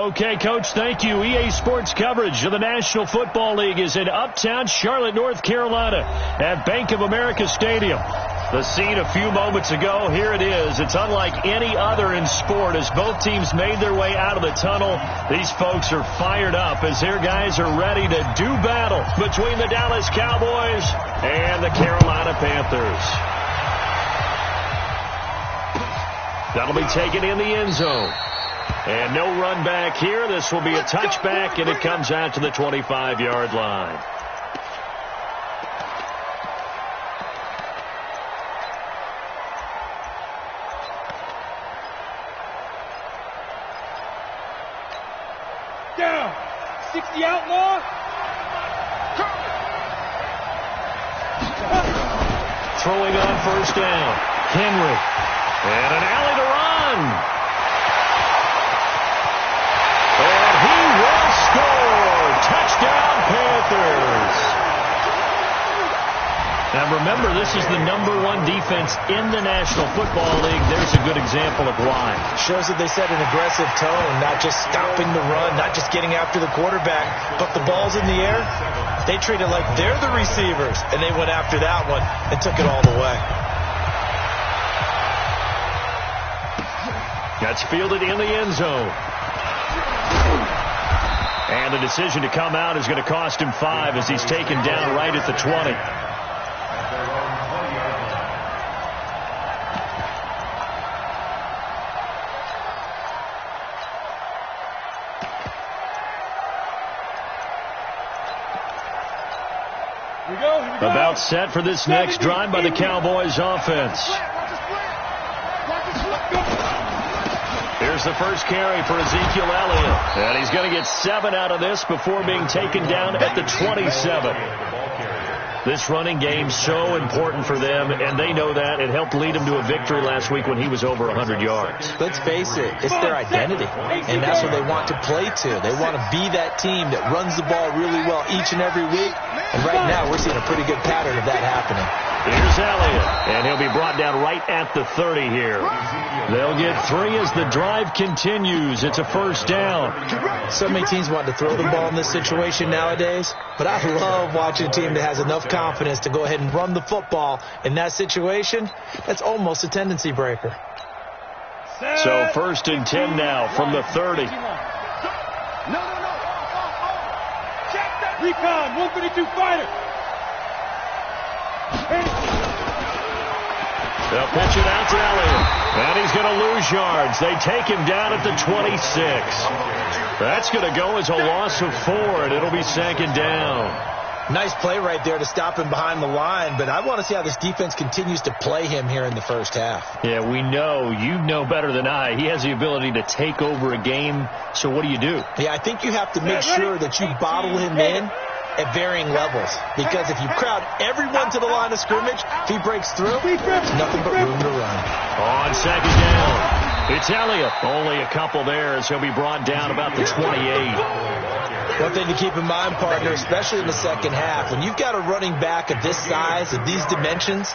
Okay, Coach, thank you. EA Sports coverage of the National Football League is in uptown Charlotte, North Carolina at Bank of America Stadium. The scene a few moments ago, here it is. It's unlike any other in sport as both teams made their way out of the tunnel. These folks are fired up as their guys are ready to do battle between the Dallas Cowboys and the Carolina Panthers. That'll be taken in the end zone. And no run back here. This will be a touchback, and it comes out to the 25-yard line. Down. 60 outlaw. Throwing on first down. Henry. And an alley to run. And he will score. Touchdown, Panthers. Now remember, this is the #1 defense in the National Football League. There's a good example of why. Shows that they set an aggressive tone, not just stopping the run, not just getting after the quarterback, but the ball's in the air. They treat it like they're the receivers, and they went after that one and took it all the way. That's fielded in the end zone. And the decision to come out is going to cost him 5 as he's taken down right at the 20. About set for this next drive by the Cowboys offense. Here's the first carry for Ezekiel Elliott. And he's going to get 7 out of this before being taken down at the 27. This running game so important for them, and they know that. It helped lead them to a victory last week when he was over 100 yards. Let's face it, it's their identity, and that's what they want to play to. They want to be that team that runs the ball really well each and every week, and right now we're seeing a pretty good pattern of that happening. Here's Elliott, and he'll be brought down right at the 30 here. They'll get 3 as the drive continues. It's a first down. So many teams want to throw the ball in this situation nowadays, but I love watching a team that has enough confidence to go ahead and run the football in that situation. That's almost a tendency breaker. So 1st and 10 now from the 30. Recon, 132 fighter. They'll pitch it out to Elliott. And he's going to lose yards. They take him down at the 26. That's going to go as a loss of 4, and it'll be 2nd down. Nice play right there to stop him behind the line, but I want to see how this defense continues to play him here in the first half. Yeah, we know. You know better than I. He has the ability to take over a game, so what do you do? Yeah, I think you have to make sure that you bottle him in at varying levels, because if you crowd everyone to the line of scrimmage, if he breaks through, there's nothing but room to run. On 2nd down, it's Elliott. Only a couple there as he'll be brought down about the 28. One thing to keep in mind, partner, especially in the second half, when you've got a running back of this size, of these dimensions,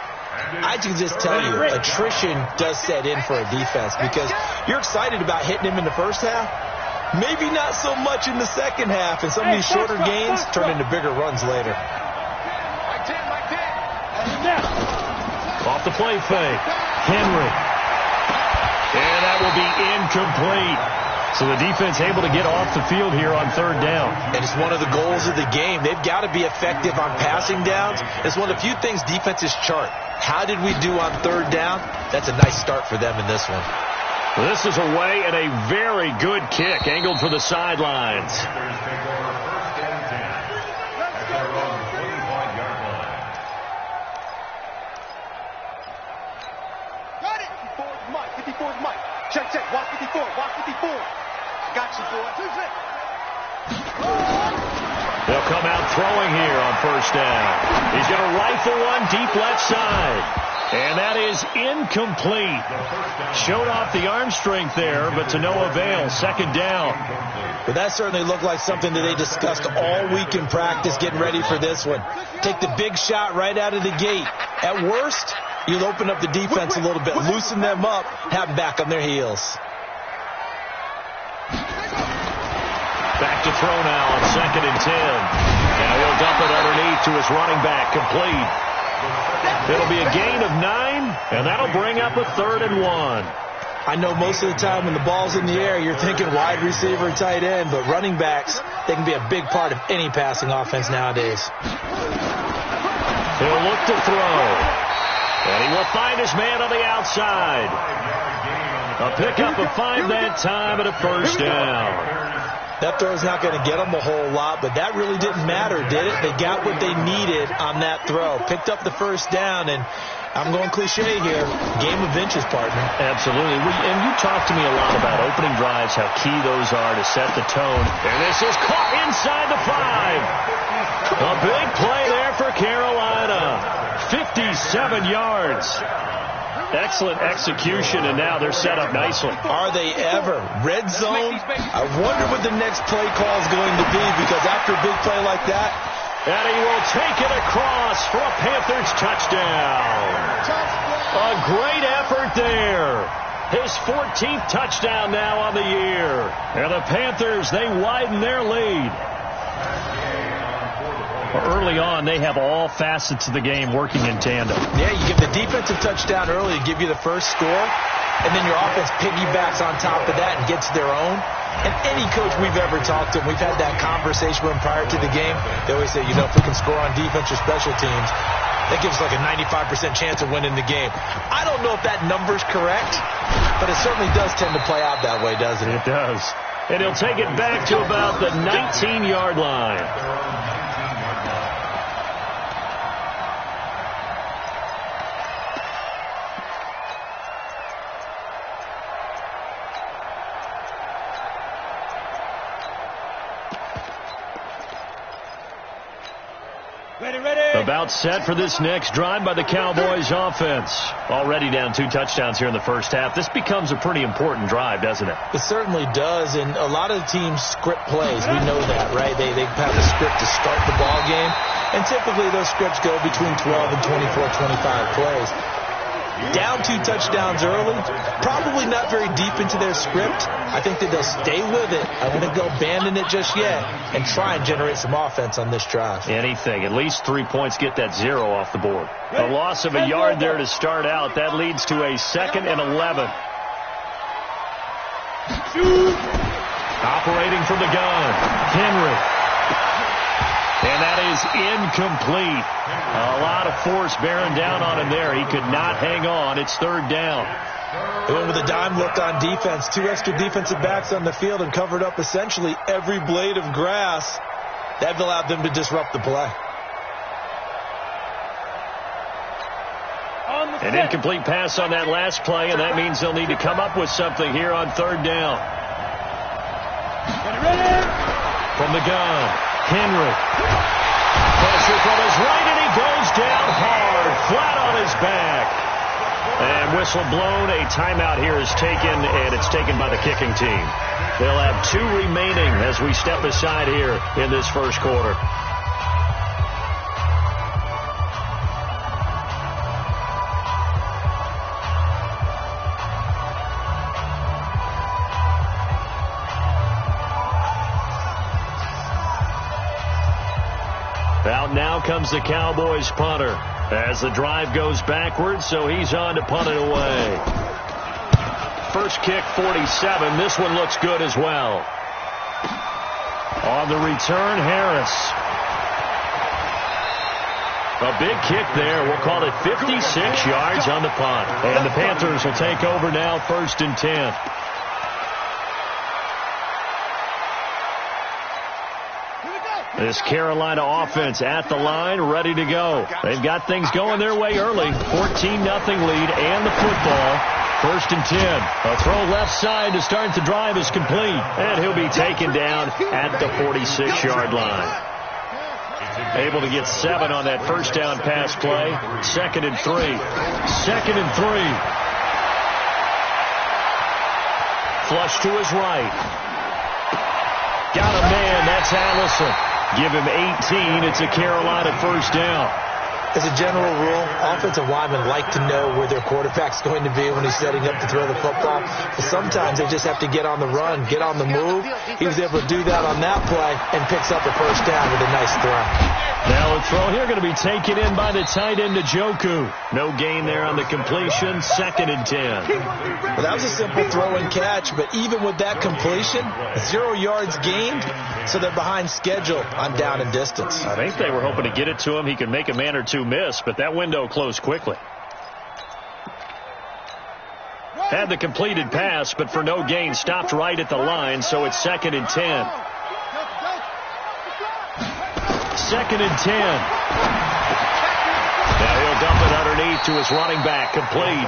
I can just tell you, attrition does set in for a defense, because you're excited about hitting him in the first half, maybe not so much in the second half, and some of these shorter gains turn into bigger runs later. Off the play fake, Henry. And that will be incomplete. So the defense able to get off the field here on 3rd down. And it's one of the goals of the game. They've got to be effective on passing downs. It's one of the few things defenses chart. How did we do on 3rd down? That's a nice start for them in this one. This is away and a very good kick angled for the sidelines. Got it. 54's Mike. 54's Mike. Check, check. Watch 54. Watch 54. Got you, boy. They'll come out throwing here on 1st down. He's going to rifle one deep left side. And that is incomplete. Showed off the arm strength there, but to no avail. 2nd down. But that certainly looked like something that they discussed all week in practice getting ready for this one. Take the big shot right out of the gate. At worst, you'll open up the defense a little bit, loosen them up, have them back on their heels. to throw now on 2nd and 10. And he'll dump it underneath to his running back, complete. It'll be a gain of 9, and that'll bring up a 3rd and 1. I know most of the time when the ball's in the air, you're thinking wide receiver, tight end, but running backs, they can be a big part of any passing offense nowadays. He'll look to throw. And he will find his man on the outside. A pickup of 5 that time and a first down. That throw's not going to get them a whole lot, but that really didn't matter, did it? They got what they needed on that throw. Picked up the first down, and I'm going cliche here. Game of inches, partner. Absolutely. And you talked to me a lot about opening drives, how key those are to set the tone. And this is caught inside the 5. A big play there for Carolina. 57 yards. Excellent execution, and now they're set up nicely. Are they ever? Red zone? I wonder what the next play call is going to be, because after a big play like that, and he will take it across for a Panthers touchdown. A great effort there. His 14th touchdown now on the year. And the Panthers, they widen their lead. Early on, they have all facets of the game working in tandem. Yeah, you give the defensive touchdown early to give you the first score, and then your offense piggybacks on top of that and gets their own. And any coach we've ever talked to, we've had that conversation with them prior to the game, they always say, you know, if we can score on defense or special teams, that gives us like a 95% chance of winning the game. I don't know if that number's correct, but it certainly does tend to play out that way, doesn't it? It does. And he'll take it back to about the 19-yard line. About set for this next drive by the Cowboys offense. Already down 2 touchdowns here in the first half. This becomes a pretty important drive, doesn't it? It certainly does, and a lot of the teams script plays. We know that, right? They have a script to start the ball game, and typically those scripts go between 12 and 24, 25 plays. Down 2 touchdowns early, probably not very deep into their script. I think that they'll stay with it. I don't think they'll abandon it just yet and try and generate some offense on this drive. Anything. At least 3 points, get that 0 off the board. A loss of a yard there to start out. That leads to a 2nd and 11. Operating from the gun, Henry. And that is incomplete. A lot of force bearing down on him there. He could not hang on. It's 3rd down. They went with a dime look on defense. 2 extra defensive backs on the field and covered up essentially every blade of grass. That allowed them to disrupt the play. An incomplete pass on that last play, and that means they'll need to come up with something here on 3rd down. From the gun, Henry. Pressure from his right, and he goes down hard, flat on his back. And whistle blown. A timeout here is taken, and it's taken by the kicking team. They'll have 2 remaining as we step aside here in this first quarter. Out now comes the Cowboys punter as the drive goes backwards, so he's on to punt it away. First kick, 47. This one looks good as well. On the return, Harris. A big kick there. We'll call it 56 yards on the punt. And the Panthers will take over now, 1st and 10. This Carolina offense at the line, ready to go. They've got things going their way early. 14-0 lead and the football. 1st and 10. A throw left side to start the drive is complete. And he'll be taken down at the 46-yard line. Able to get 7 on that first down pass play. 2nd and 3. 2nd and 3. Flush to his right. Got a man. That's Allison. Give him 18. It's a Carolina first down. As a general rule, offensive linemen like to know where their quarterback's going to be when he's setting up to throw the football. But sometimes they just have to get on the run, get on the move. He was able to do that on that play and picks up a first down with a nice throw. Now a throw here going to be taken in by the tight end, Njoku. No gain there on the completion, 2nd and 10. Well, that was a simple throw and catch, but even with that completion, 0 yards gained, so they're behind schedule on down and distance. I think they were hoping to get it to him. He could make a man or two miss, but that window closed quickly. Had the completed pass, but for no gain, stopped right at the line, so it's 2nd and 10. 2nd and 10. Now he'll dump it underneath to his running back, complete.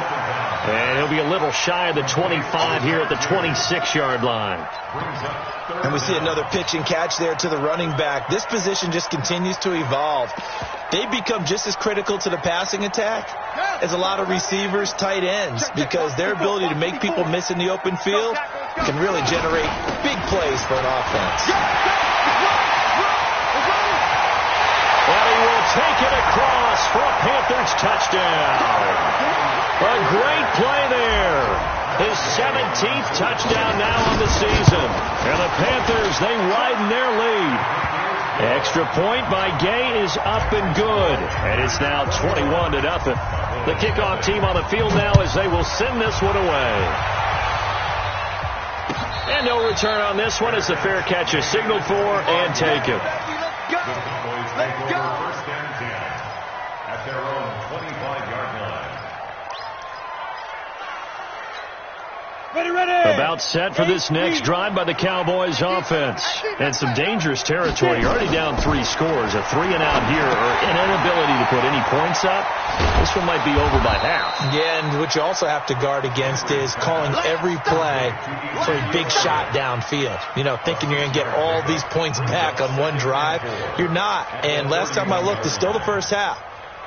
And he'll be a little shy of the 25 here at the 26-yard line. And we see another pitch and catch there to the running back. This position just continues to evolve. They become just as critical to the passing attack as a lot of receivers, tight ends, because their ability to make people miss in the open field can really generate big plays for an offense. And he will take it across for a Panthers touchdown. A great play there. His 17th touchdown now on the season. And the Panthers, they widen their lead. Extra point by Gay is up and good. And it's now 21-0. The kickoff team on the field now as they will send this one away. And no return on this one as the fair catch is signaled for and taken. Let's go. First and 10 at their own 25-yard line. Ready. About set for this next drive by the Cowboys offense. And some dangerous territory. You're already down 3 scores. A 3-and-out here or an inability to put any points up. This one might be over by half. Yeah, and what you also have to guard against is calling every play for a big shot downfield. You know, thinking you're going to get all these points back on one drive. You're not. And last time I looked, it's still the first half.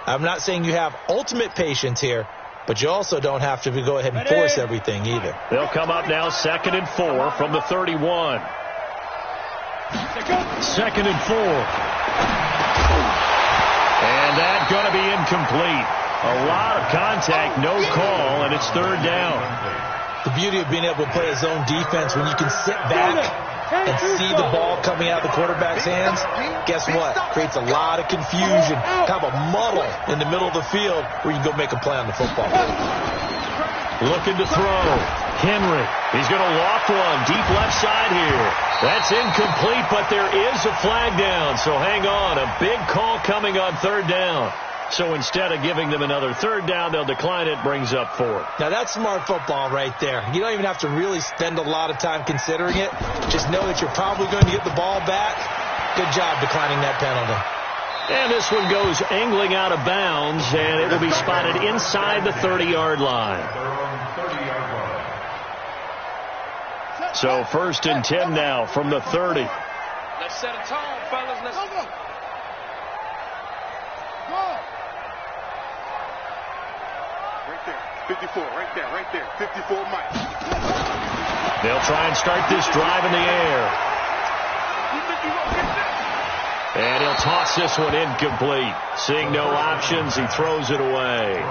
I'm not saying you have ultimate patience here, but you also don't have to go ahead and force everything either. They'll come up now 2nd and 4 from the 31. 2nd and 4. And that's going to be incomplete. A lot of contact, no call, and it's 3rd down. The beauty of being able to play a zone defense when you can sit back and see the ball coming out of the quarterback's hands, guess what? Creates a lot of confusion, kind of a muddle in the middle of the field where you can go make a play on the football. Looking to throw. Henry. He's going to loft one. Deep left side here. That's incomplete, but there is a flag down. So hang on. A big call coming on 3rd down. So instead of giving them another 3rd down, they'll decline it. Brings up 4th. Now that's smart football right there. You don't even have to really spend a lot of time considering it. Just know that you're probably going to get the ball back. Good job declining that penalty. And this one goes angling out of bounds, and it will be spotted inside the 30-yard line. So 1st and 10 now from the 30. Let's set a tone, fellas. Let's go. Right there. 54, right there. 54 Mike. They'll try and start this drive in the air. And he'll toss this one incomplete. Seeing no options, he throws it away.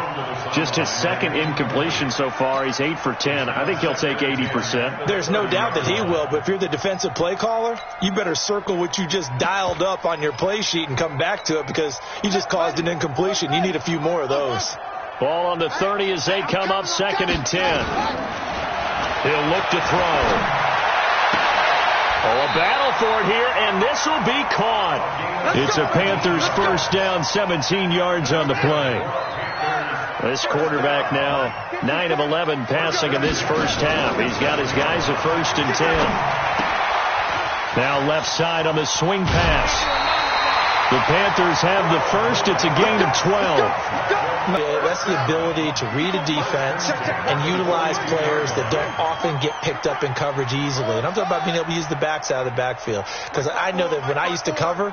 Just his 2nd incompletion so far. He's 8 for 10. I think he'll take 80%. There's no doubt that he will, but if you're the defensive play caller, you better circle what you just dialed up on your play sheet and come back to it because you just caused an incompletion. You need a few more of those. Ball on the 30 as they come up 2nd and 10. He'll look to throw. Oh, a battle for it here, and this will be caught. It's a Panthers first down, 17 yards on the play. This quarterback now 9 of 11 passing in this first half. He's got his guys at 1st and 10. Now left side on the swing pass. The Panthers have the first. It's a gain of 12. Yeah, that's the ability to read a defense and utilize players that don't often get picked up in coverage easily. And I'm talking about being able to use the backs out of the backfield. Because I know that when I used to cover,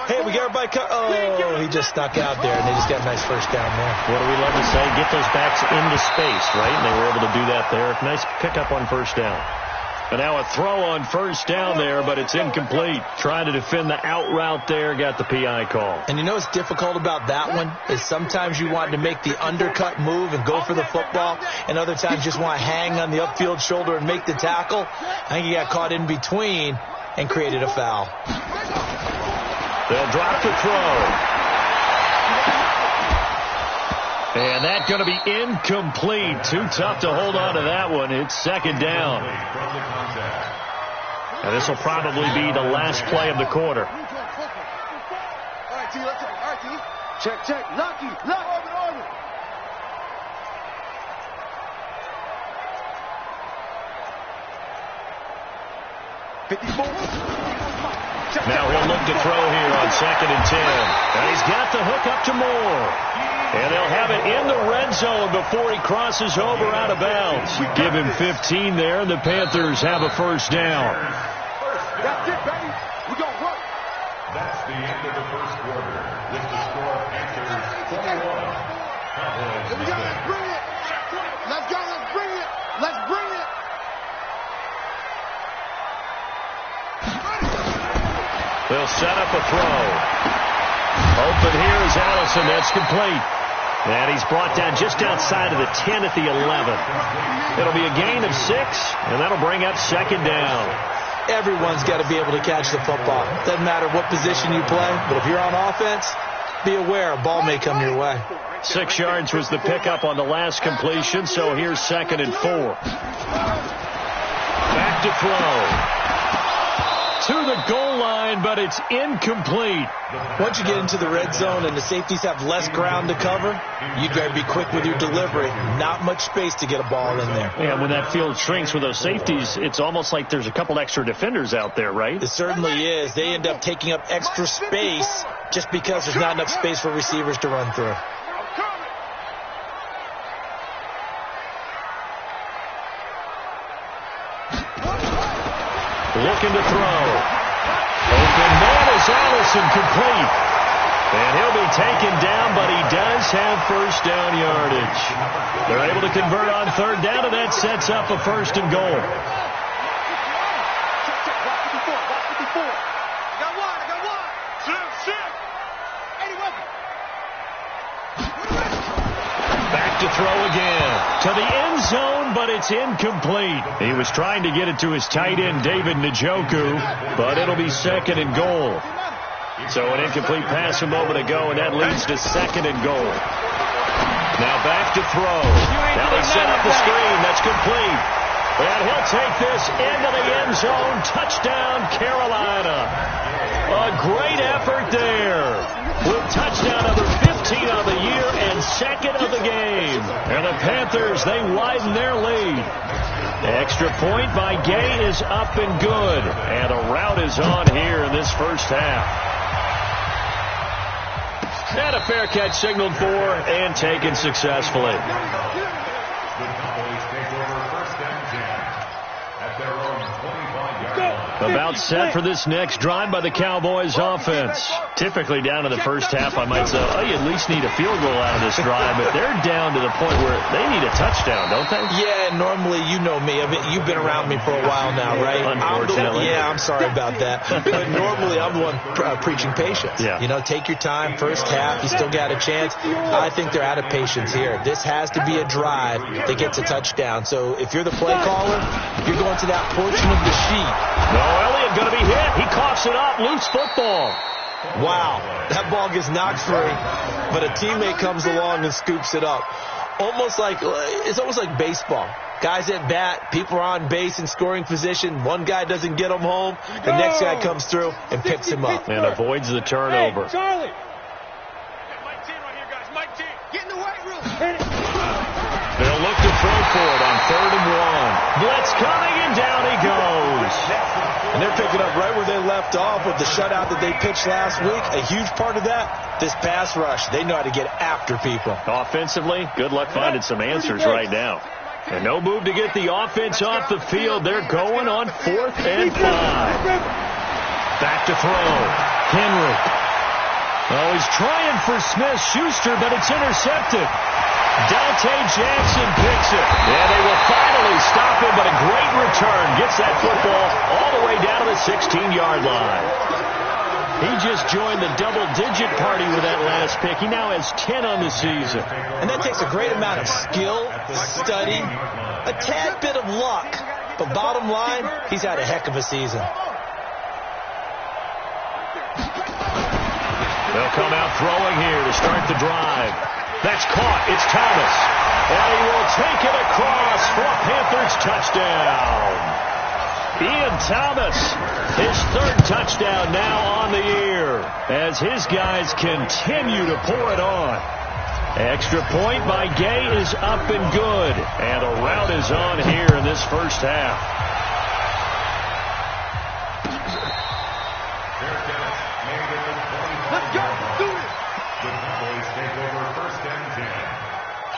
hey, we got everybody oh, he just stuck out there, and they just got a nice first down there. What do we love to say? Get those backs into space, right? And they were able to do that there. Nice pickup on 1st down. And now a throw on first down there, but it's incomplete. Trying to defend the out route there, got the PI call. And you know what's difficult about that one is sometimes you want to make the undercut move and go for the football, and other times just want to hang on the upfield shoulder and make the tackle. I think he got caught in between and created a foul. They'll drop the throw. And that's going to be incomplete. Too tough to hold on to that one. It's second down. And this will probably be the last play of the quarter. All right, T, let's go. All right, T. Check. Lucky. Orbit. 54. Now he'll look to throw here on 2nd and 10. And he's got the hook up to Moore. And they'll have it in the red zone before he crosses over out of bounds. Give him 15 there, and the Panthers have a first down. That's it, baby. We're going to work. That's the end of the first quarter. With the score, Panthers 21. Cowboys Let's go. Let's bring it. Let's go. Let's bring it. Let's bring it. They'll set up a throw. Open here is Allison. That's complete. And he's brought down just outside of the 10 at the 11. It'll be a gain of 6, and that'll bring up second down. Everyone's got to be able to catch the football. Doesn't matter what position you play, but if you're on offense, be aware a ball may come your way. 6 yards was the pickup on the last completion, so here's 2nd and 4. Back to throw. To the goal line, but it's incomplete. Once you get into the red zone and the safeties have less ground to cover, you got to be quick with your delivery. Not much space to get a ball in there. And when that field shrinks with those safeties, it's almost like there's a couple extra defenders out there, right? It certainly is. They end up taking up extra space just because there's not enough space for receivers to run through. Looking to throw. Open man is Allison, complete. And he'll be taken down, but he does have first down yardage. They're able to convert on 3rd down, and that sets up a 1st and goal. Check. Watch 54. I got one. Sit. Any weapon. Back to throw again. To the end zone, but it's incomplete. He was trying to get it to his tight end, David Njoku, but it'll be 2nd and goal. So an incomplete pass a moment ago, and that leads to 2nd and goal. Now back to throw. Now they set up the screen. That's complete. And he'll take this into the end zone. Touchdown, Carolina. A great effort there. With touchdown number 15 of the year and 2nd of the game. And the Panthers, they widen their lead. Extra point by Gay is up and good. And a rout is on here in this first half. And a fair catch signaled for and taken successfully. The Cowboys take over 1st and 10 at their own 25-yard line. About set for this next drive by the Cowboys offense. Typically down in the first half, I might say, oh, you at least need a field goal out of this drive, but they're down to the point where they need a touchdown, don't they? Yeah, normally, you know me. You've been around me for a while now, right? Unfortunately. I'm sorry about that. But normally, I'm the one preaching patience. Yeah. You know, take your time. First half, you still got a chance. I think they're out of patience here. This has to be a drive that gets a touchdown. So if you're the play caller, you're going to that portion of the sheet. No, Elliott going to be hit. He coughs it up. Loose football. Wow, that ball gets knocked free, but a teammate comes along and scoops it up. It's almost like baseball. Guys at bat, people are on base in scoring position. One guy doesn't get him home. The next guy comes through and picks him up. And avoids the turnover. Hey, Charlie. Mike 10 right here, guys. Mike 10. Get in the weight room. They'll look to throw for it on 3rd and 1. Blitz coming, and down he goes. And they're picking up right where they left off with the shutout that they pitched last week. A huge part of that, this pass rush. They know how to get after people. Offensively, good luck finding some answers right now. And no move to get the offense off the field. They're going on 4th and 5. Back to throw. Henry. Oh, he's trying for Smith-Schuster, but it's intercepted. Dante Jackson picks it. And they will finally stop him, but a great return. Gets that football all the way down to the 16-yard line. He just joined the double-digit party with that last pick. He now has 10 on the season. And that takes a great amount of skill, study, a tad bit of luck. But bottom line, he's had a heck of a season. They'll come out throwing here to start the drive. That's caught. It's Thomas. And he will take it across for a Panthers touchdown. Ian Thomas, his third touchdown now on the year as his guys continue to pour it on. Extra point by Gay is up and good. And a rout is on here in this first half. Let's go. Do it. The Cowboys take over first and 10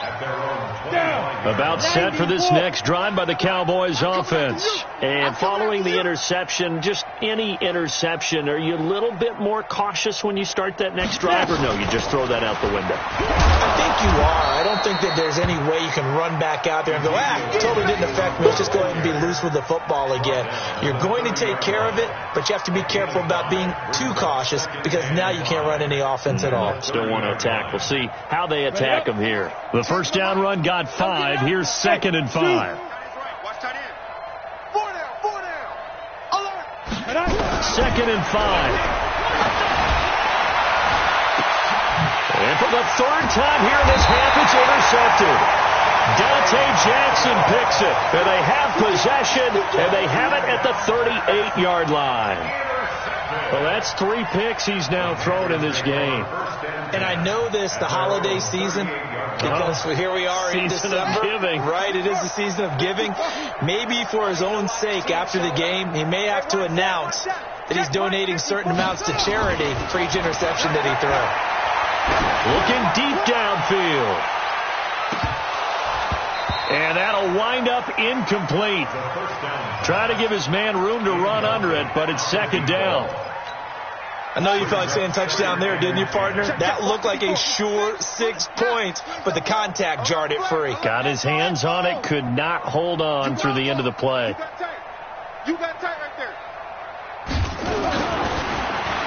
at their own 20. About set for this next drive by the Cowboys offense. And following the interception, just any interception, are you a little bit more cautious when you start that next drive, or no, you just throw that out the window? I think you are. I don't think that there's any way you can run back out there and go, totally didn't affect me. Let's just go ahead and be loose with the football again. You're going to take care of it, but you have to be careful about being too cautious because now you can't run any offense at all. Still want to attack. We'll see how they attack them here. The first down run got 5. Here's 2nd and 5. Watch tight end. 4 down. Alert. 2nd and 5. And for the third time here in this half, it's intercepted. Dante Jackson picks it. And they have possession, and they have it at the 38-yard line. Well, that's 3 picks he's now thrown in this game. And I know this, the holiday season, because here we are in December. Giving. Right, it is the season of giving. Maybe for his own sake after the game, he may have to announce that he's donating certain amounts to charity for each interception that he threw. Looking deep downfield. And that'll wind up incomplete. Try to give his man room to run under it, but it's 2nd down. I know you felt like saying touchdown there, didn't you, partner? That looked like a sure 6 points, but the contact jarred it free. Got his hands on it, could not hold on through the end of the play. You got tight right there.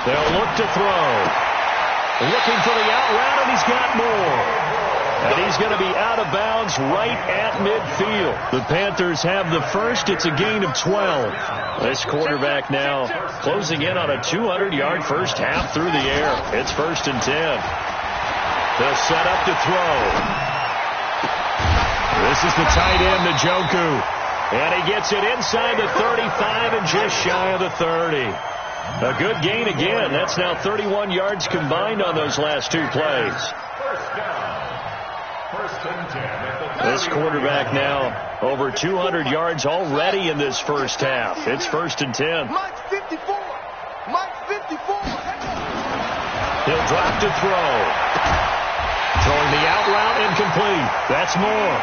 They'll look to throw. Looking for the out route, and he's got more. And he's going to be out of bounds right at midfield. The Panthers have the first. It's a gain of 12. This quarterback now closing in on a 200-yard first half through the air. It's 1st and 10. They'll set up to throw. This is the tight end, Njoku. And he gets it inside the 35 and just shy of the 30. A good gain again. That's now 31 yards combined on those last 2 plays. This quarterback now over 200 yards already in this first half. It's 1st and 10. Mike's 54. Mike's 54. He'll drop to throw. Throwing the out route incomplete. That's more.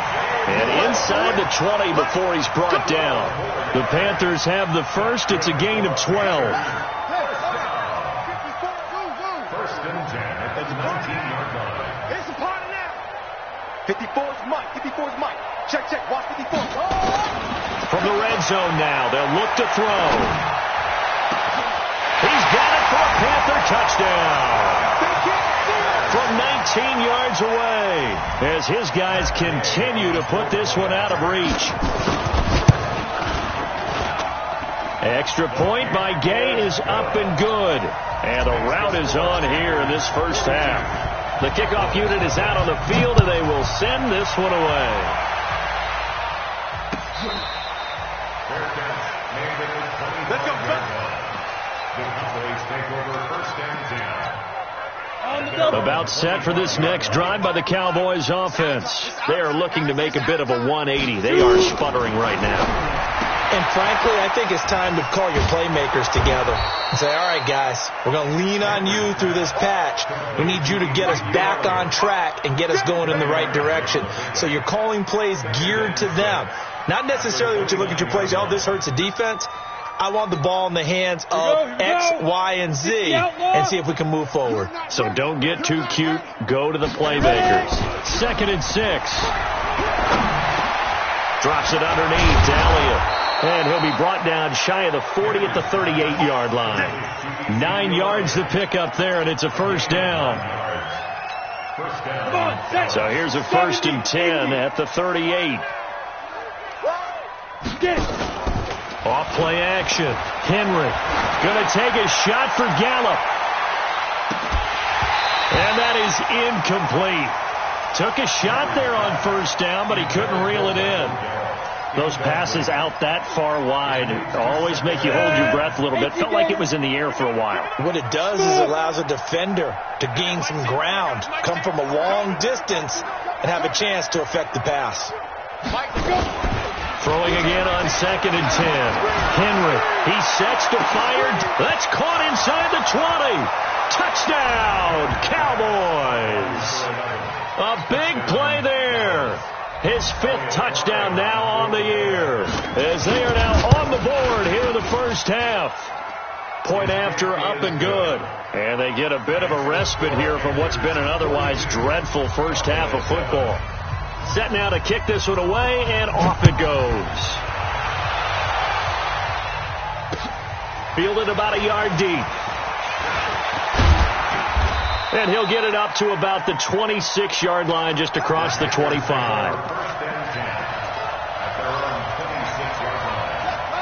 And inside the 20 before he's brought down. The Panthers have the first. It's a gain of 12. 1st and 10 at the 19-yard line. It's a party now. 54's Mike. 54's Mike. Check. Watch 54. From the red zone now, they'll look to throw. He's got it for a Panther touchdown. From 19 yards away, as his guys continue to put this one out of reach. Extra point by Gay is up and good. And a rout is on here in this first half. The kickoff unit is out on the field, and they will send this one away. Let's go. The Cowboys take over 1st and 10. About set for this next drive by the Cowboys offense. They are looking to make a bit of a 180. They are sputtering right now. And frankly, I think it's time to call your playmakers together and say, all right, guys, we're going to lean on you through this patch. We need you to get us back on track and get us going in the right direction. So you're calling plays geared to them. Not necessarily when you look at your plays, oh, this hurts the defense. I want the ball in the hands of X, Y, and Z and see if we can move forward. So don't get too cute. Go to the playmakers. 2nd and 6. Drops it underneath to Elliott. And he'll be brought down shy of the 40 at the 38-yard line. 9 yards to pick up there, and it's a first down. So here's a 1st and 10 at the 38. Off play action. Henry going to take a shot for Gallup. And that is incomplete. Took a shot there on 1st down, but he couldn't reel it in. Those passes out that far wide always make you hold your breath a little bit. Felt like it was in the air for a while. What it does is it allows a defender to gain some ground, come from a long distance, and have a chance to affect the pass. Throwing again on 2nd and 10. Henry, he sets to fire. That's caught inside the 20. Touchdown, Cowboys. A big play there. His 5th touchdown now on the year, as they are now on the board here in the first half. Point after, up and good. And they get a bit of a respite here from what's been an otherwise dreadful first half of football. Set now to kick this one away, and off it goes. Fielded about a yard deep. And he'll get it up to about the 26-yard line, just across the 25.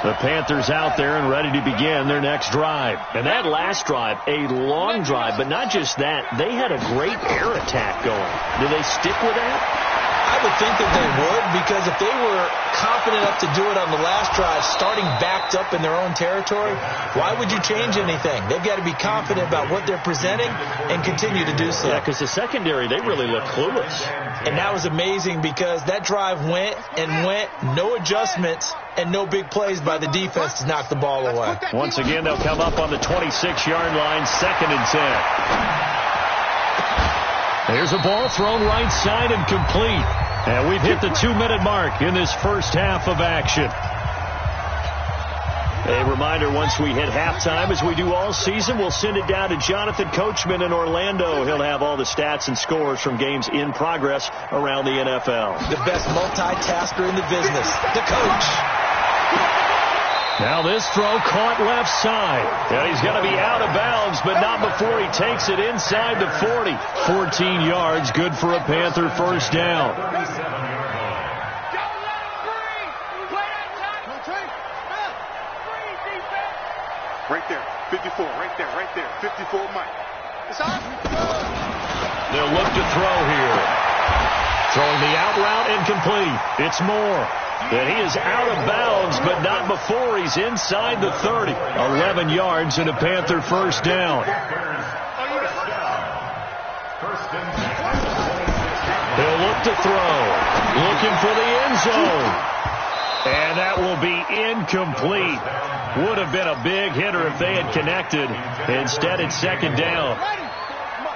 The Panthers out there and ready to begin their next drive. And that last drive, a long drive, but not just that. They had a great air attack going. Do they stick with that? I would think that they would, because if they were confident enough to do it on the last drive, starting backed up in their own territory, why would you change anything? They've got to be confident about what they're presenting and continue to do so. Yeah, because the secondary, they really look clueless. And that was amazing, because that drive went and went, no adjustments, and no big plays by the defense to knock the ball away. Once again, they'll come up on the 26-yard line, 2nd and 10. There's a ball thrown right side and complete. And we've hit the 2-minute mark in this first half of action. A reminder, once we hit halftime, as we do all season, we'll send it down to Jonathan Coachman in Orlando. He'll have all the stats and scores from games in progress around the NFL. The best multitasker in the business, the coach. Now this throw caught left side. And he's going to be out of bounds, but not before he takes it inside the 40. 14 yards, good for a Panther first down. Right there, 54, right there, 54, Mike. It's on. They'll look to throw here. Throwing the out route incomplete. It's Moore. And he is out of bounds, but not before he's inside the 30. 11 yards and a Panther first down. They'll look to throw. Looking for the end zone. And that will be incomplete. Would have been a big hitter if they had connected. Instead, it's 2nd down.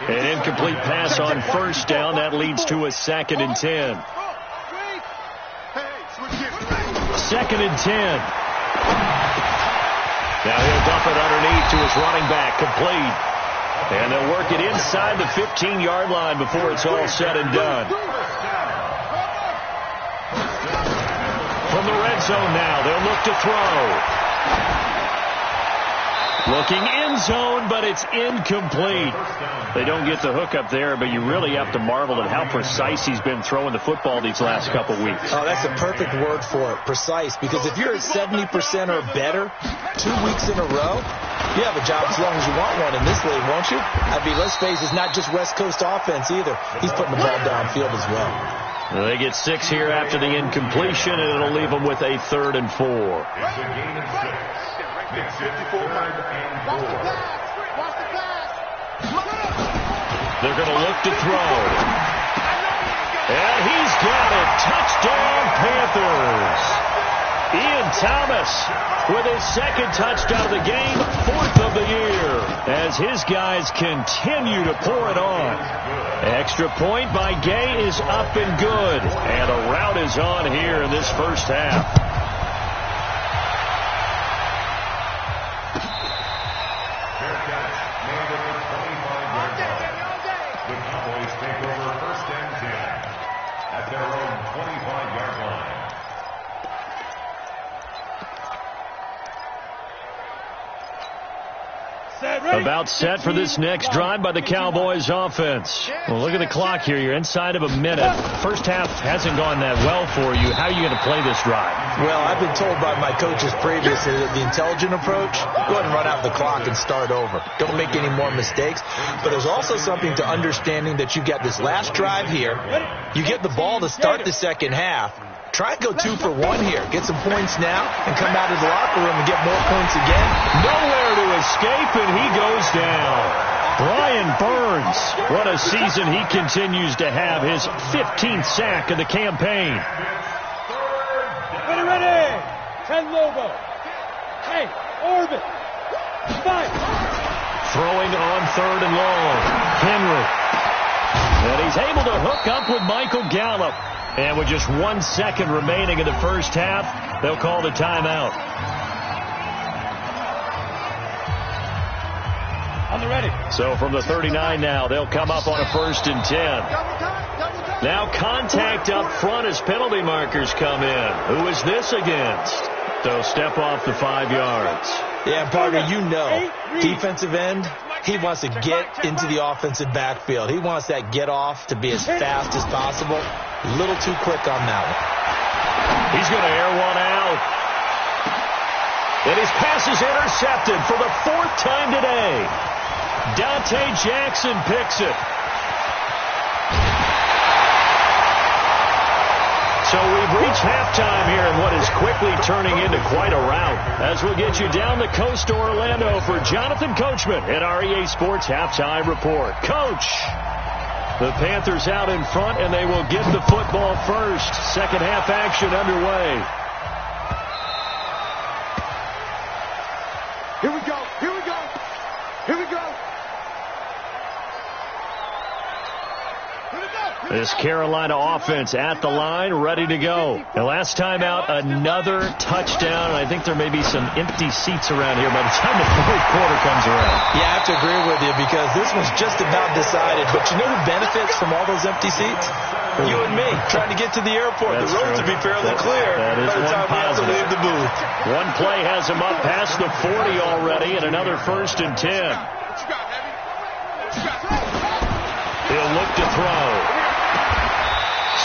An incomplete pass on first down. That leads to a 2nd and 10. 2nd and 10. Now he'll dump it underneath to his running back, complete. And they'll work it inside the 15-yard line before it's all said and done. From the red zone now, they'll look to throw. Looking end zone, but it's incomplete. They don't get the hook up there, but you really have to marvel at how precise he's been throwing the football these last couple weeks. Oh, that's a perfect word for it, precise, because if you're at 70% or better 2 weeks in a row, you have a job as long as you want one in this league, won't you? I mean, let's face it, it's not just West Coast offense either. He's putting the ball downfield as well. They get 6 here after the incompletion, and it'll leave them with a 3rd and 4. It's a gain of 6. It's 54 and 4. They're going to look to throw. And he's got it. Touchdown, Panthers. Ian Thomas with his 2nd touchdown of the game, 4th of the year, as his guys continue to pour it on. Extra point by Gay is up and good. And a rout is on here in this first half. About set for this next drive by the Cowboys offense. Well, look at the clock here. You're inside of a minute. First half hasn't gone that well for you. How are you going to play this drive? Well, I've been told by my coaches previously that the intelligent approach, go ahead and run out the clock and start over. Don't make any more mistakes. But there's also something to understanding that you've got this last drive here. You get the ball to start the second half. Try and go 2 for 1 here. Get some points now and come out of the locker room and get more points again. Nowhere to escape, and he goes down. Brian Burns, what a season he continues to have. His 15th sack of the campaign. Ready. 10 Lobo. Hey, orbit. 5. Throwing on 3rd and long. Henry. And he's able to hook up with Michael Gallup. And with just 1 second remaining in the first half, they'll call the timeout. On the ready. So from the 39 now, they'll come up on a 1st and 10. Now contact up front as penalty markers come in. Who is this against? They'll step off the 5 yards. Yeah, partner, you know, defensive end, he wants to get into the offensive backfield. He wants that get off to be as fast as possible. A little too quick on that one. He's going to air one out. And his pass is intercepted for the 4th time today. Dante Jackson picks it. So we've reached halftime here in what is quickly turning into quite a rout. As we'll get you down the coast to Orlando for Jonathan Coachman at our EA Sports Halftime Report. Coach, the Panthers out in front, and they will get the football first. Second half action underway. Here we go. Here we go. Here we go. This Carolina offense at the line, ready to go. And last time out, another touchdown. And I think there may be some empty seats around here by the time the 4th quarter comes around. Yeah, I have to agree with you because this one's just about decided. But you know who benefits from all those empty seats? You and me, trying to get to the airport. That's the roads true. will be fairly clear that is by the one time we have to positive. leave the booth. One play has him up past the 40 already, and another 1st and 10. He'll look to throw.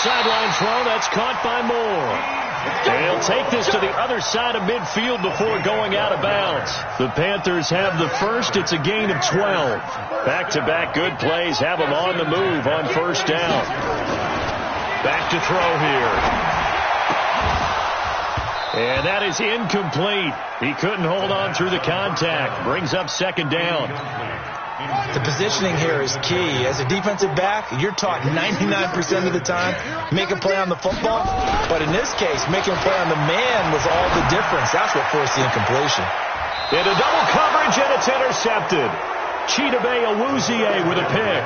Sideline throw, that's caught by Moore. And he'll take this to the other side of midfield before going out of bounds. The Panthers have the first. It's a gain of 12. Back-to-back good plays have them on the move on 1st down. Back to throw here. And that is incomplete. He couldn't hold on through the contact. Brings up 2nd down. The positioning here is key. As a defensive back, you're taught 99% of the time, make a play on the football. But in this case, making a play on the man was all the difference. That's what forced the incompletion. Into double coverage, and it's intercepted. Chidobe Awuzie with a pick.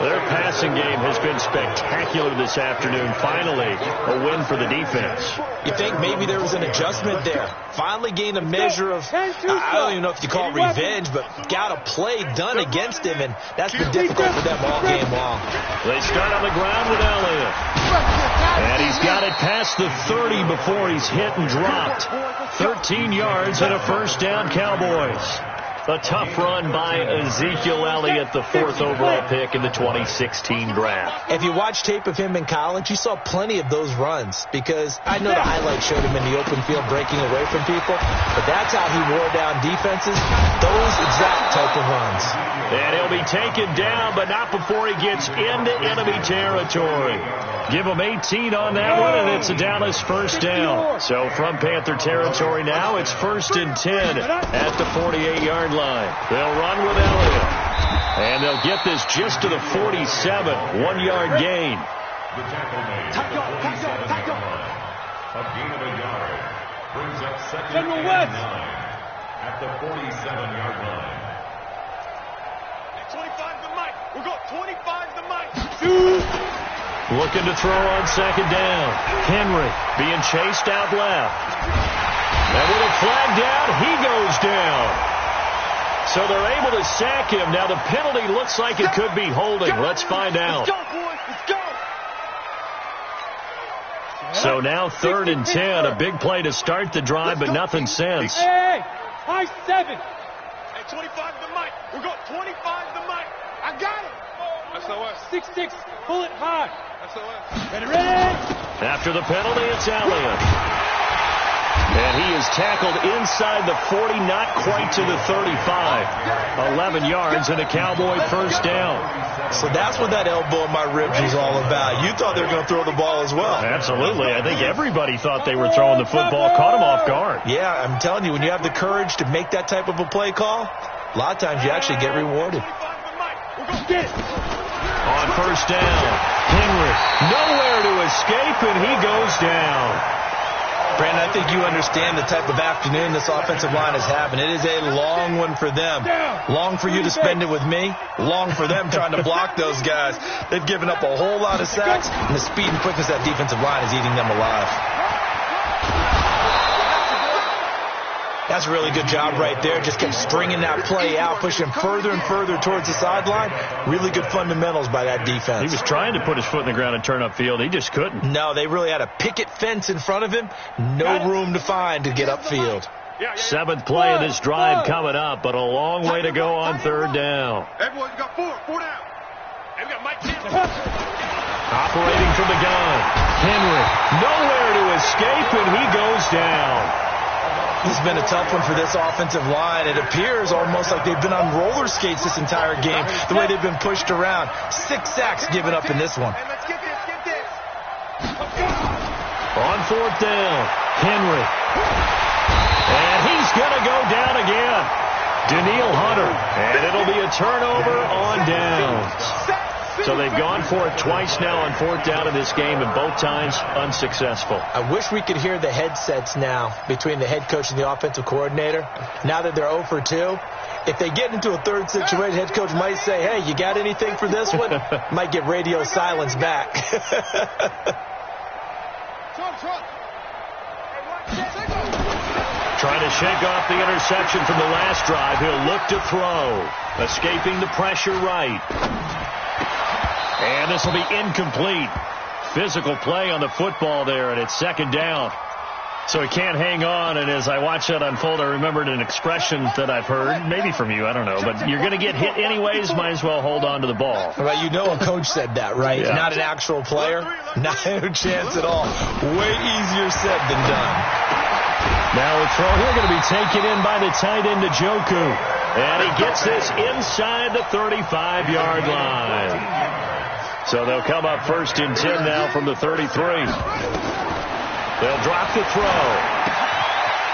Their passing game has been spectacular this afternoon. Finally, a win for the defense. You think maybe there was an adjustment there. Finally gained a measure of, I don't even know if you call it revenge, but got a play done against him, and that's been difficult for them all game long. They start on the ground with Elliott. And he's got it past the 30 before he's hit and dropped. 13 yards and a 1st down, Cowboys. A tough run by Ezekiel Elliott, the 4th overall pick in the 2016 draft. If you watch tape of him in college, you saw plenty of those runs because I know the highlights showed him in the open field breaking away from people, but that's how he wore down defenses, those exact type of runs. And he'll be taken down, but not before he gets into enemy territory. Give him 18 on that one, and it's a Dallas 1st down. So from Panther territory now, it's 1st and 10 at the 48-yard line. They'll run with Elliott. And they'll get this just to the 47, 1-yard gain. The tackle made. A gain of a yard. Brings up 2nd and 9 at the 47-yard line. 25 the mic. We're going 25 the mic. Looking to throw on 2nd down. Henry being chased out left. And with a flag down, he goes down. So they're able to sack him. Now the penalty looks like it could be holding. Let's find out. Let's go, boys. Let's go. So now 3rd and 10. A big play to start the drive, but nothing since. Hey, high 7. 25 to Mike. We're going 25 to Mike. I got it. SOS. 6-6. Pull it hard. SOS. Ready, ready. After the penalty, it's Elliott. And he is tackled inside the 40, not quite to the 35. 11 yards and a Cowboy first down. So that's what that elbow in my ribs was all about. You thought they were going to throw the ball as well. Absolutely. I think everybody thought they were throwing the football. Caught him off guard. Yeah, I'm telling you, when you have the courage to make that type of a play call, a lot of times you actually get rewarded. On first down, Henry nowhere to escape, and he goes down. Brandon, I think you understand the type of afternoon this offensive line is having. It is a long one for them. Long for you to spend it with me. Long for them trying to block those guys. They've given up a whole lot of sacks, and the speed and quickness of that defensive line is eating them alive. That's a really good job right there. Just kept stringing that play out, pushing further and further towards the sideline. Really good fundamentals by that defense. He was trying to put his foot in the ground and turn upfield. He just couldn't. No, they really had a picket fence in front of him. No room to find to get upfield. Seventh play of this drive coming up, but a long way to go on third down. Everyone, you got four down. And we got Mike Kent. Operating from the gun. Henry nowhere to escape, and he goes down. This has been a tough one for this offensive line. It appears almost like they've been on roller skates this entire game, the way they've been pushed around. 6 sacks given up in this one. Hey, let's get this. On fourth down, Henry. And he's going to go down again. Daniil Hunter. And it'll be a turnover on downs. So they've gone for it twice now on fourth down in this game, and both times unsuccessful. I wish we could hear the headsets now between the head coach and the offensive coordinator. Now that they're 0 for 2, if they get into a third situation, head coach might say, hey, you got anything for this one? Might get radio silence back. Trying to shake off the interception from the last drive. He'll look to throw. Escaping the pressure right. And this will be incomplete. Physical play on the football there, and it's second down. So he can't hang on, and as I watch that unfold, I remembered an expression that I've heard, maybe from you, I don't know, but you're going to get hit anyways, might as well hold on to the ball. Well, you know a coach said that, right? Yeah. Not an actual player. Not a chance at all. Way easier said than done. Now a throw here going to be taken in by the tight end, Njoku. And he gets this inside the 35-yard line. So they'll come up first and 10 now from the 33. They'll drop the throw.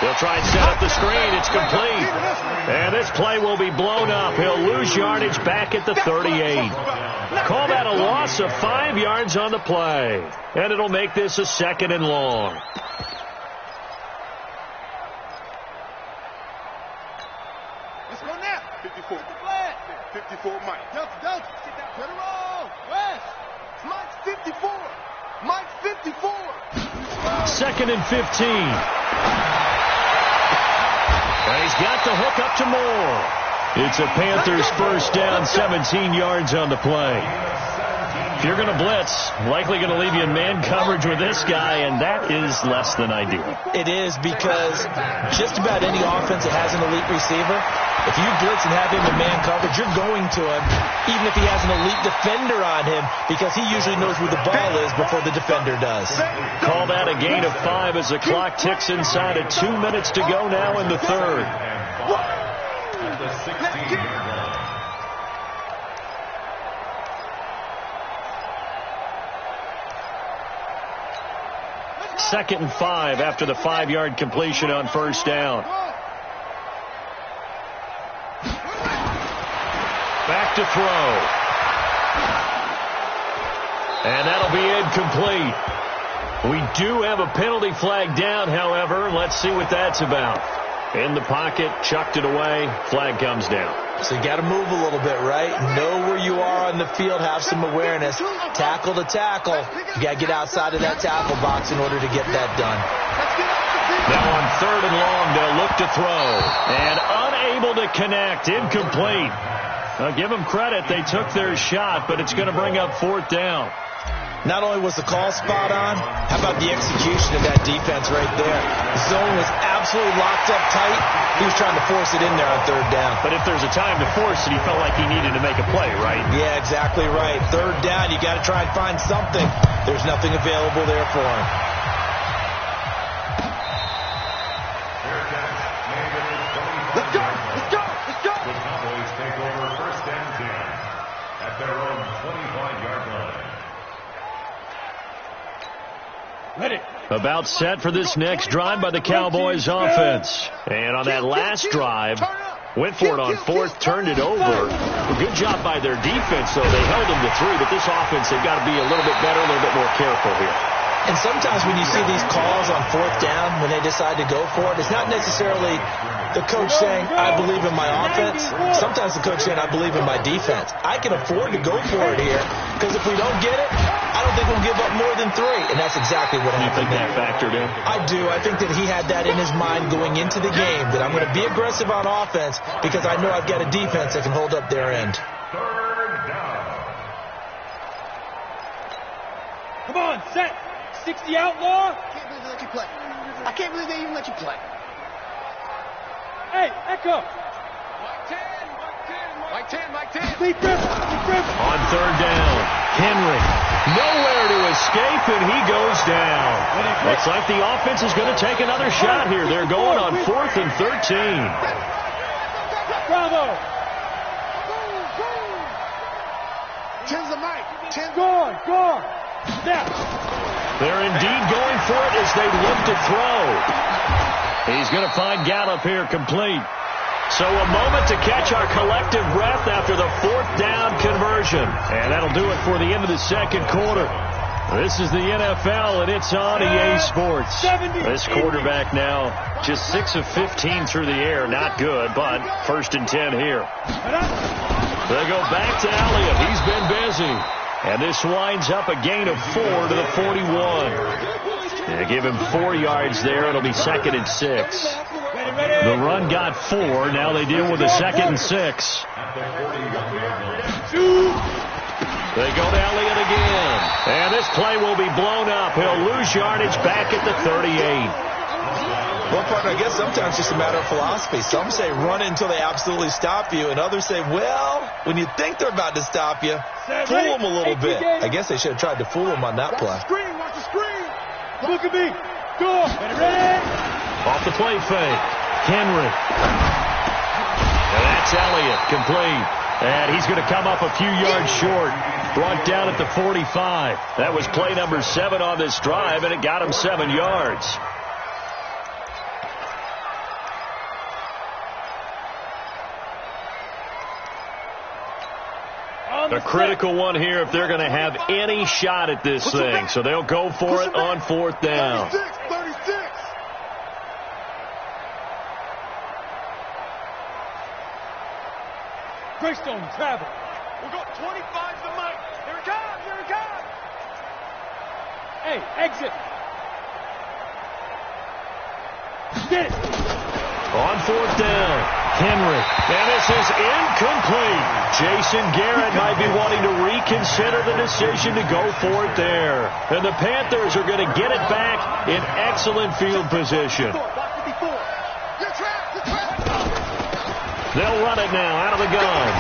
They'll try and set up the screen. It's complete. And this play will be blown up. He'll lose yardage back at the 38. Call that a loss of 5 yards on the play. And it'll make this a second and long. Let's go now. 54. 54, Mike. Delta. Sit down. Turn around. West. Mike's 54. Mike's 54. Second and 15. And he's got the hook up to Moore. It's a Panthers first down, 17 yards on the play. If you're going to blitz, likely going to leave you in man coverage with this guy, and that is less than ideal. It is, because just about any offense that has an elite receiver, if you blitz and have him in man coverage, you're going to him, even if he has an elite defender on him, because he usually knows where the ball is before the defender does. Call that a gain of 5 as the clock ticks inside of 2 minutes to go now in the third. At the 16-yard line. Second and 5 after the 5-yard completion on first down. Back to throw. And that'll be incomplete. We do have a penalty flag down, however. Let's see what that's about. In the pocket, chucked it away, flag comes down. So you got to move a little bit, right? Know where you are on the field, have some awareness. Tackle to tackle. You got to get outside of that tackle box in order to get that done. Now on third and long, they'll look to throw. And unable to connect, incomplete. Now give them credit, they took their shot, but it's going to bring up fourth down. Not only was the call spot on, how about the execution of that defense right there? The zone was absolutely locked up tight. He was trying to force it in there on third down. But if there's a time to force it, he felt like he needed to make a play, right? Yeah, exactly right. Third down, you got to try and find something. There's nothing available there for him. Let's go! Let's go! Let's go! The Cowboys take over first and 10 at their own 25-yard line. Ready. About set for this next drive by the Cowboys offense. And on that last drive, went for it on fourth, turned it over. A good job by their defense, though. They held them to 3, but this offense, they've got to be a little bit better, a little bit more careful here. And sometimes when you see these calls on fourth down, when they decide to go for it, it's not necessarily the coach saying, I believe in my offense. Sometimes the coach saying, I believe in my defense. I can afford to go for it here, because if we don't get it, I don't think we'll give up more than 3. And that's exactly what happened. You think that factored in? I do. I think that he had that in his mind going into the game, that I'm going to be aggressive on offense because I know I've got a defense that can hold up their end. Third down. Come on, set. 60 outlaw. I can't believe they let you play. I can't believe they even let you play. Hey, Echo. Mike 10. Lead grip. On third down, Henry. Nowhere to escape, and he goes down. Looks like the offense is going to take another shot here. They're going on 4th and 13. Bravo. 10's the Mike. 10's Gone. Snap. They're indeed going for it as they look to throw. He's going to find Gallup here complete. So a moment to catch our collective breath after the 4th down conversion. And that'll do it for the end of the second quarter. This is the NFL, and it's on EA Sports. This quarterback now just 6 of 15 through the air. Not good, but 1st and 10 here. They go back to Elliott. He's been busy. And this winds up a gain of 4 to the 41. They give him 4 yards there. It'll be 2nd and 6. The run got 4. Now they deal with a 2nd and 6. They go to Elliott again. And this play will be blown up. He'll lose yardage back at the 38. Well, partner, I guess sometimes it's just a matter of philosophy. Some say run until they absolutely stop you, and others say, well, when you think they're about to stop you, fool them a little bit. I guess they should have tried to fool them on that play. Watch the screen. Look at me. Go. Ready. Off the play fake. Henry. And that's Elliott complete. And he's going to come up a few yards short. Brought down at the 45. That was play number 7 on this drive, and it got him 7 yards. A critical one here if they're going to have any shot at this thing. So they'll go for it on 4th down. 36. Greystone travel. We'll go 25 to Mike. Here it comes. Hey, exit. Get it. On 4th down, Henry. And this is incomplete. Jason Garrett might be wanting to reconsider the decision to go for it there. And the Panthers are going to get it back in excellent field position. They'll run it now out of the gun.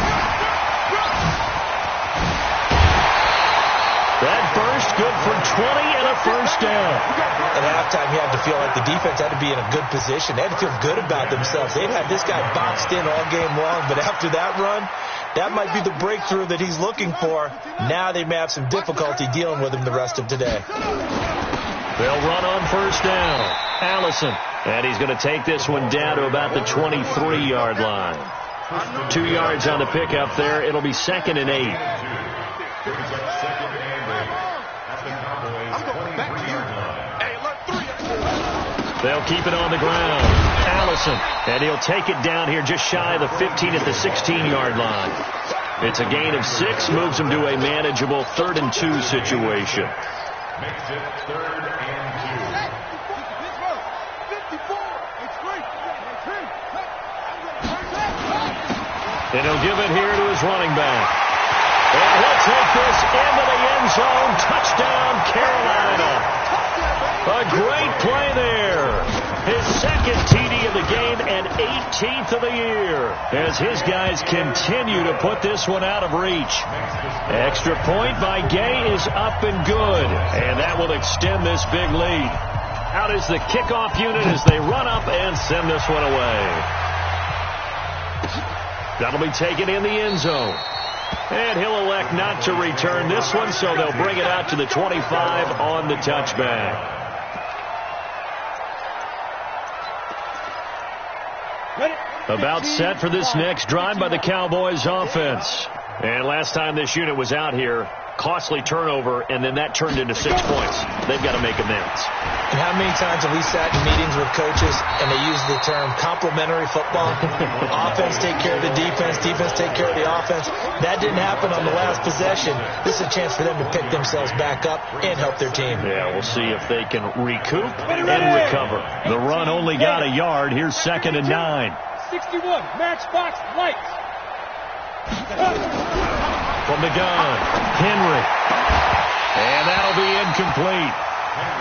That burst good for 20 and a first down. At halftime, you had to feel like the defense had to be in a good position. They had to feel good about themselves. They'd had this guy boxed in all game long, but after that run, that might be the breakthrough that he's looking for. Now they may have some difficulty dealing with him the rest of today. They'll run on first down. Allison. And he's going to take this one down to about the 23-yard line. 2 yards on the pickup there. It'll be 2nd and 8. They'll keep it on the ground. Allison. And he'll take it down here just shy of the 15 at the 16-yard line. It's a gain of 6. Moves him to a manageable 3rd and 2 situation. Makes it 3rd and 2. And he'll give it here to his running back. And he'll take this into the end zone. Touchdown, Carolina. A great play there. His second TD of the game and 18th of the year as his guys continue to put this one out of reach. Extra point by Gay is up and good, and that will extend this big lead. Out is the kickoff unit as they run up and send this one away. That'll be taken in the end zone. And he'll elect not to return this one, so they'll bring it out to the 25 on the touchback. About set for this next drive by the Cowboys offense. And last time this unit was out here, costly turnover, and then that turned into 6 points. They've got to make amends. And how many times have we sat in meetings with coaches and they use the term complementary football? Offense take care of the defense, defense take care of the offense. That didn't happen on the last possession. This is a chance for them to pick themselves back up and help their team. Yeah, we'll see if they can recoup and recover. The run only got a yard. Here's 2nd and 9. 61, matchbox, lights. From the gun, Henry. And that'll be incomplete.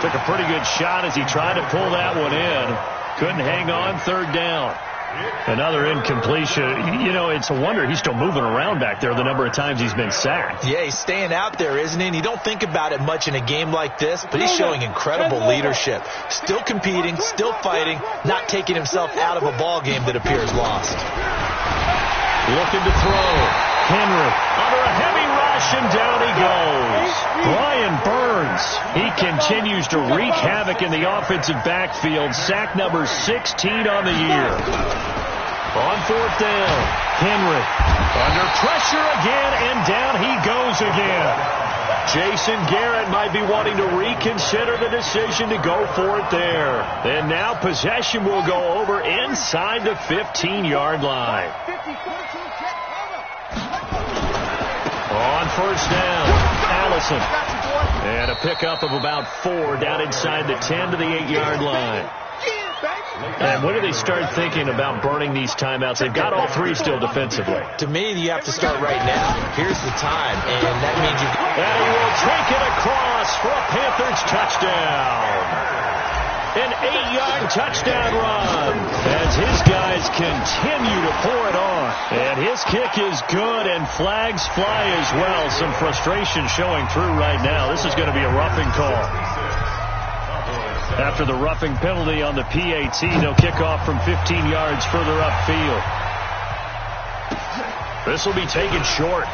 Took a pretty good shot as he tried to pull that one in. Couldn't hang on, 3rd down. Another incompletion. You know, it's a wonder he's still moving around back there the number of times he's been sacked. Yeah, he's staying out there, isn't he? And you don't think about it much in a game like this, but he's showing incredible leadership. Still competing, still fighting, not taking himself out of a ball game that appears lost. Looking to throw. Henry under a heavy rush, and down he goes. Brian Burns. He continues to wreak havoc in the offensive backfield. Sack number 16 on the year. On 4th down, Henry under pressure again, and down he goes again. Jason Garrett might be wanting to reconsider the decision to go for it there. And now possession will go over inside the 15-yard line. On 1st down, Allison. And a pickup of about 4 down inside the 10 to the 8-yard line. And when do they start thinking about burning these timeouts? They've got all 3 still defensively. To me, you have to start right now. Here's the time, and that means you... And he will take it across for a Panthers touchdown. An 8-yard touchdown run as his guys continue to pour it on. And his kick is good, and flags fly as well. Some frustration showing through right now. This is going to be a roughing call. After the roughing penalty on the PAT, they'll kick off from 15 yards further upfield. This will be taken short.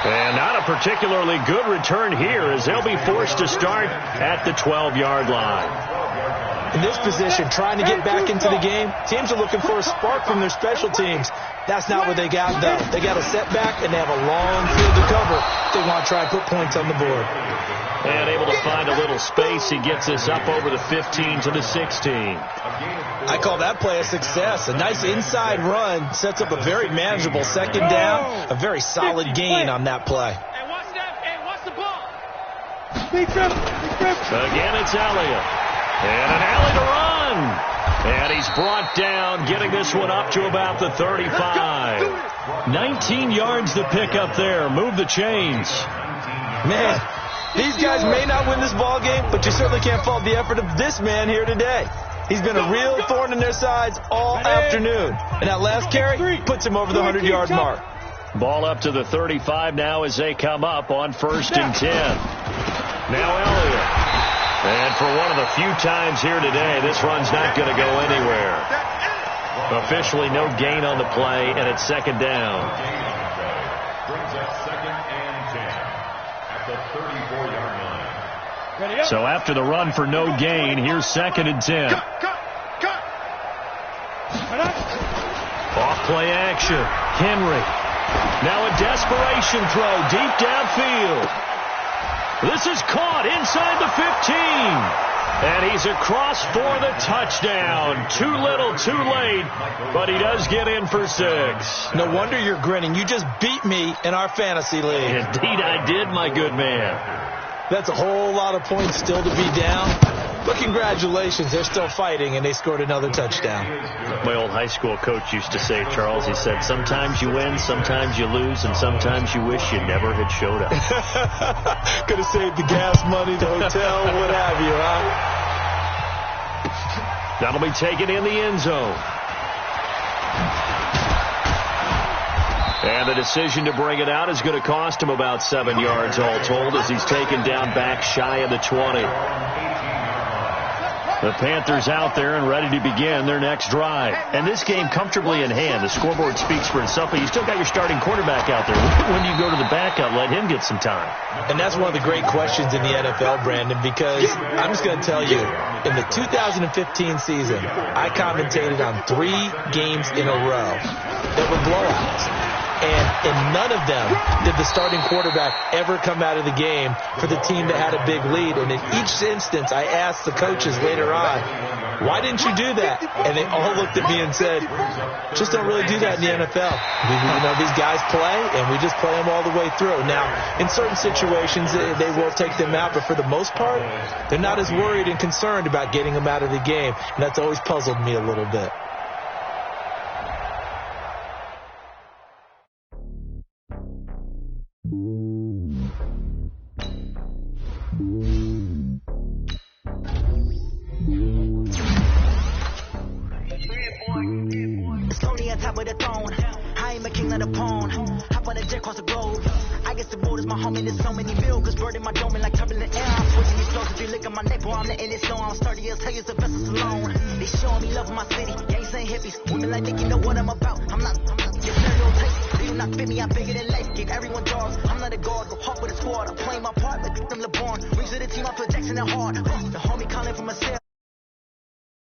And not a particularly good return here as they'll be forced to start at the 12-yard line. In this position, trying to get back into the game, teams are looking for a spark from their special teams. That's not what they got, though. They got a setback, and they have a long field to cover. They want to try and put points on the board. And able to find a little space. He gets us up over the 15 to the 16. I call that play a success. A nice inside run sets up a very manageable 2nd down. A very solid gain on that play. Hey, watch that. Hey, watch the ball. Again, it's Elliott. And an alley to run. And he's brought down, getting this one up to about the 35. 19 yards to pick up there. Move the chains. Man, these guys may not win this ball game, but you certainly can't fault the effort of this man here today. He's been a real thorn in their sides all afternoon. And that last carry puts him over the 100-yard mark. Ball up to the 35 now as they come up on 1st and 10. Now Elliott. And for one of the few times here today, this run's not going to go anywhere. Officially no gain on the play, and it's 2nd down. Brings up 2nd and 10 at the 34-yard line. So after the run for no gain, here's 2nd and 10. Off play action. Henry. Now a desperation throw deep downfield. This is caught inside the 15. And he's across for the touchdown. Too little, too late, but he does get in for 6. No wonder you're grinning. You just beat me in our fantasy league. Indeed I did, my good man. That's a whole lot of points still to be down. But congratulations, they're still fighting, and they scored another touchdown. My old high school coach used to say, Charles, he said, sometimes you win, sometimes you lose, and sometimes you wish you never had showed up. Could have saved the gas money, the hotel, what have you, huh? That'll be taken in the end zone. And the decision to bring it out is going to cost him about 7 yards all told as he's taken down back shy of the 20. The Panthers out there and ready to begin their next drive. And this game comfortably in hand. The scoreboard speaks for itself, but you still got your starting quarterback out there. When do you go to the backup? Let him get some time. And that's one of the great questions in the NFL, Brandon, because I'm just going to tell you, in the 2015 season, I commentated on 3 games in a row that were blowouts. And in none of them did the starting quarterback ever come out of the game for the team that had a big lead. And in each instance, I asked the coaches later on, why didn't you do that? And they all looked at me and said, just don't really do that in the NFL. These guys play, and we just play them all the way through. Now, in certain situations, they will take them out, but for the most part, they're not as worried and concerned about getting them out of the game. And that's always puzzled me a little bit. Top of the throne, I am a king of the pawn. Hop on a jet across the globe. I guess the world is my home and there's so many miracles burning my dome like turbulent air. I'm switching these flows. If you look at my neck, boy, I'm letting it slow. I'm sturdy as hell, the vessels alone. They showing me love in my city. Gangs ain't hippies. Women like Nick, you know what I'm about. I'm not your stereotypes. They do not fit me. I'm bigger than life. Give everyone dogs. I'm not a guard. Go hard with a squad. I'm playing my part, but I'm LeBron. Rings to the team. I feel Jackson and hard. The homie calling from a cell.